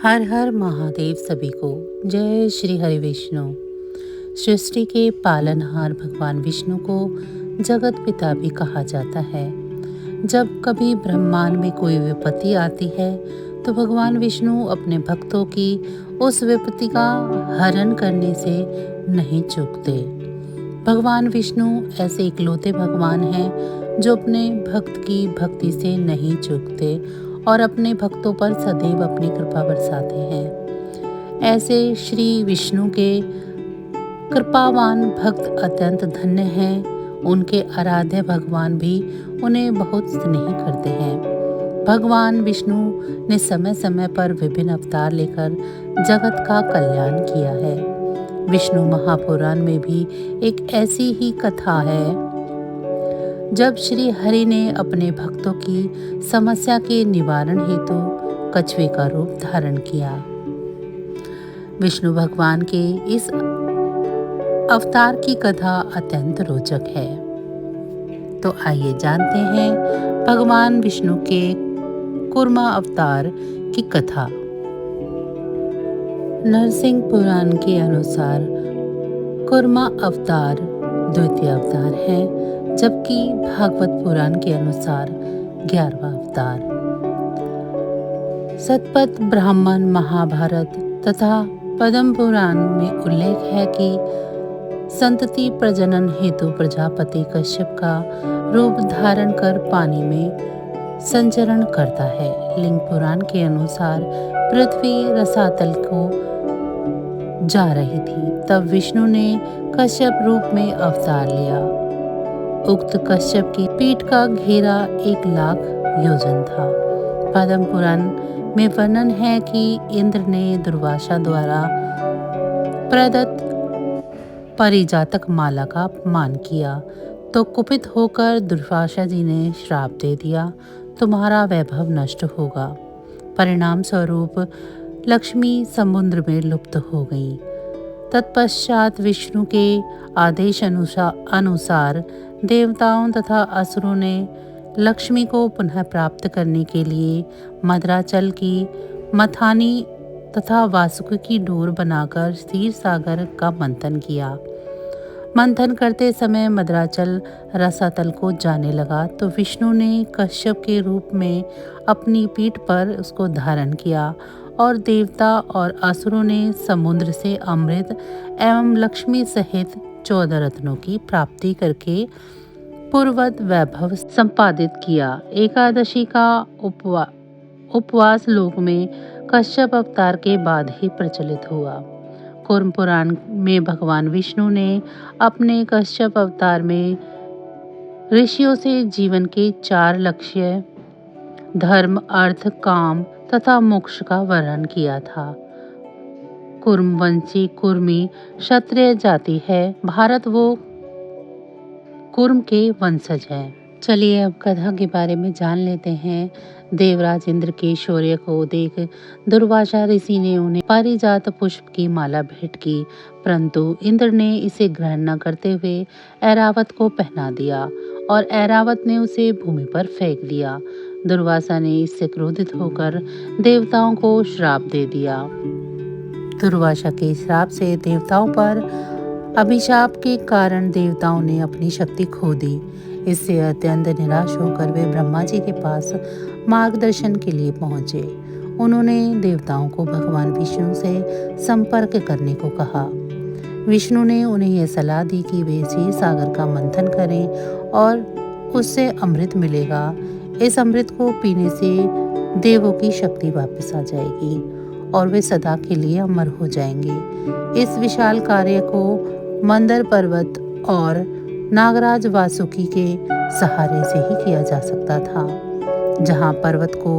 हर हर महादेव सभी को। जय श्री हरि विष्णु। सृष्टि के पालनहार भगवान विष्णु को जगत पिता भी कहा जाता है। जब कभी ब्रह्मांड में कोई विपत्ति आती है तो भगवान विष्णु अपने भक्तों की उस विपत्ति का हरण करने से नहीं चूकते। भगवान विष्णु ऐसे इकलौते भगवान हैं जो अपने भक्त की भक्ति से नहीं चूकते और अपने भक्तों पर सदैव अपनी कृपा बरसाते हैं। ऐसे श्री विष्णु के कृपावान भक्त अत्यंत धन्य हैं। उनके आराध्य भगवान भी उन्हें बहुत स्नेह करते हैं। भगवान विष्णु ने समय समय पर विभिन्न अवतार लेकर जगत का कल्याण किया है। विष्णु महापुराण में भी एक ऐसी ही कथा है जब श्री हरि ने अपने भक्तों की समस्या के निवारण हेतु कछुए का रूप धारण किया। विष्णु भगवान के इस अवतार की कथा अत्यंत रोचक है। तो आइए जानते हैं भगवान विष्णु के कूर्मा अवतार की कथा। नरसिंह पुराण के अनुसार कूर्मा अवतार द्वितीय अवतार है, जबकि भागवत पुराण के अनुसार 11वां अवतार। सतपथ ब्राह्मण, महाभारत तथा पद्म पुराण में उल्लेख है कि संतति प्रजनन हेतु प्रजापति कश्यप का रूप धारण कर पानी में संचरण करता है। लिंग पुराण के अनुसार पृथ्वी रसातल को जा रही थी, तब विष्णु ने कश्यप रूप में अवतार लिया। उक्त कश्यप की पीठ का घेरा 1,00,000 योजन था। पद्म पुराण में वर्णन है कि इंद्र ने दुर्वासा द्वारा प्रदत्त परिजातक माला का अपमान किया तो कुपित होकर दुर्वासा जी ने श्राप दे दिया, तुम्हारा वैभव नष्ट होगा। परिणाम स्वरूप लक्ष्मी समुद्र में लुप्त हो गई। तत्पश्चात विष्णु के आदेश अनुसार देवताओं तथा असुरों ने लक्ष्मी को पुनः प्राप्त करने के लिए मद्राचल की मथानी तथा वासुकी की डोर बनाकर क्षीर सागर का मंथन किया। मंथन करते समय मद्राचल रसातल को जाने लगा तो विष्णु ने कश्यप के रूप में अपनी पीठ पर उसको धारण किया और देवता और असुरों ने समुद्र से अमृत एवं लक्ष्मी सहित 14 रत्नों की प्राप्ति करके पूर्ववत वैभव संपादित किया। एकादशी का उपवास लोक में कश्यप अवतार के बाद ही प्रचलित हुआ। कूर्म पुराण में भगवान विष्णु ने अपने कश्यप अवतार में ऋषियों से जीवन के 4 लक्ष्य धर्म, अर्थ, काम तथा मोक्ष का वर्णन किया था। कूर्मवंशी कूर्मी क्षत्रिय जाति है। भारत वो कूर्म के वंशज है। चलिए अब कथा के बारे में जान लेते हैं। देवराज इंद्र के शौर्य को देख दुर्वासा ऋषि ने उन्हें पारिजात पुष्प की माला भेंट की, परंतु इंद्र ने इसे ग्रहण न करते हुए ऐरावत को पहना दिया और ऐरावत ने उसे भूमि पर फेंक दिया। दुर्वासा ने इससे क्रोधित होकर देवताओं को श्राप दे दिया। दुर्वासा के श्राप से देवताओं पर अभिशाप के कारण देवताओं ने अपनी शक्ति खो दी। इससे अत्यंत निराश होकर वे ब्रह्मा जी के पास मार्गदर्शन के लिए पहुंचे। उन्होंने देवताओं को भगवान विष्णु से संपर्क करने को कहा। विष्णु ने उन्हें यह सलाह दी कि वे क्षीर सागर का मंथन करें और उससे अमृत मिलेगा। इस अमृत को पीने से देवों की शक्ति वापस आ जाएगी और वे सदा के लिए अमर हो जाएंगे। इस विशाल कार्य को मंदर पर्वत और नागराज वासुकी के सहारे से ही किया जा सकता था, जहां पर्वत को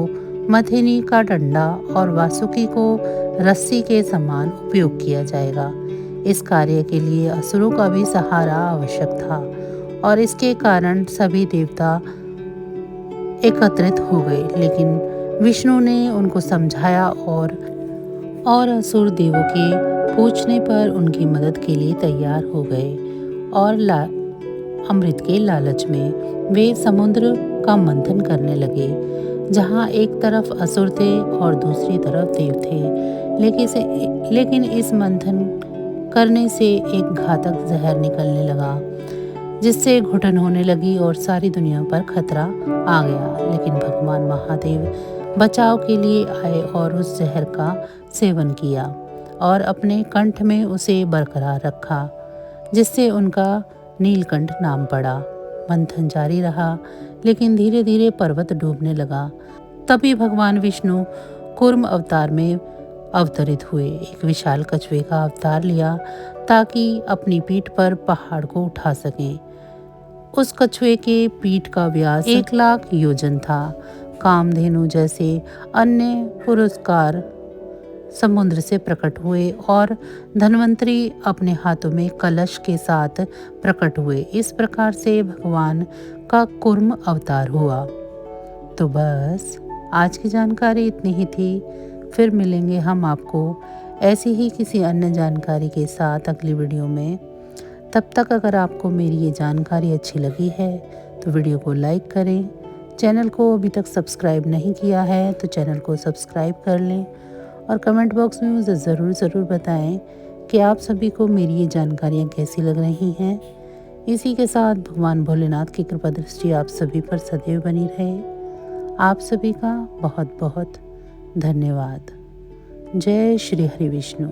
मथेनी का डंडा और वासुकी को रस्सी के समान उपयोग किया जाएगा। इस कार्य के लिए असुरों का भी सहारा आवश्यक था और इसके कारण सभी देवता एकत्रित हो गए, लेकिन विष्णु ने उनको समझाया और असुर देवों के पूछने पर उनकी मदद के लिए तैयार हो गए और अमृत के लालच में वे समुद्र का मंथन करने लगे। जहाँ एक तरफ असुर थे और दूसरी तरफ देव थे। लेकिन इस मंथन करने से एक घातक जहर निकलने लगा, जिससे घुटन होने लगी और सारी दुनिया पर खतरा आ गया। लेकिन भगवान महादेव बचाव के लिए आए और उस जहर का सेवन किया और अपने कंठ में उसे बरकरार रखा, जिससे उनका नीलकंठ नाम पड़ा। मंथन जारी रहा, लेकिन धीरे धीरे पर्वत डूबने लगा। तभी भगवान विष्णु कूर्म अवतार में अवतरित हुए। एक विशाल कछुए का अवतार लिया ताकि अपनी पीठ पर पहाड़ को उठा सकें। उस कछुए के पीठ का व्यास 1,00,000 योजन था। कामधेनु जैसे अन्य पुरस्कार समुद्र से प्रकट हुए और धन्वंतरी अपने हाथों में कलश के साथ प्रकट हुए। इस प्रकार से भगवान का कूर्म अवतार हुआ। तो बस आज की जानकारी इतनी ही थी। फिर मिलेंगे हम आपको ऐसी ही किसी अन्य जानकारी के साथ अगली वीडियो में। तब तक अगर आपको मेरी ये जानकारी अच्छी लगी है तो वीडियो को लाइक करें। चैनल को अभी तक सब्सक्राइब नहीं किया है तो चैनल को सब्सक्राइब कर लें और कमेंट बॉक्स में मुझे ज़रूर बताएं कि आप सभी को मेरी ये जानकारियाँ कैसी लग रही हैं। इसी के साथ भगवान भोलेनाथ की कृपा दृष्टि आप सभी पर सदैव बनी रहे। आप सभी का बहुत बहुत धन्यवाद। जय श्री हरि विष्णु।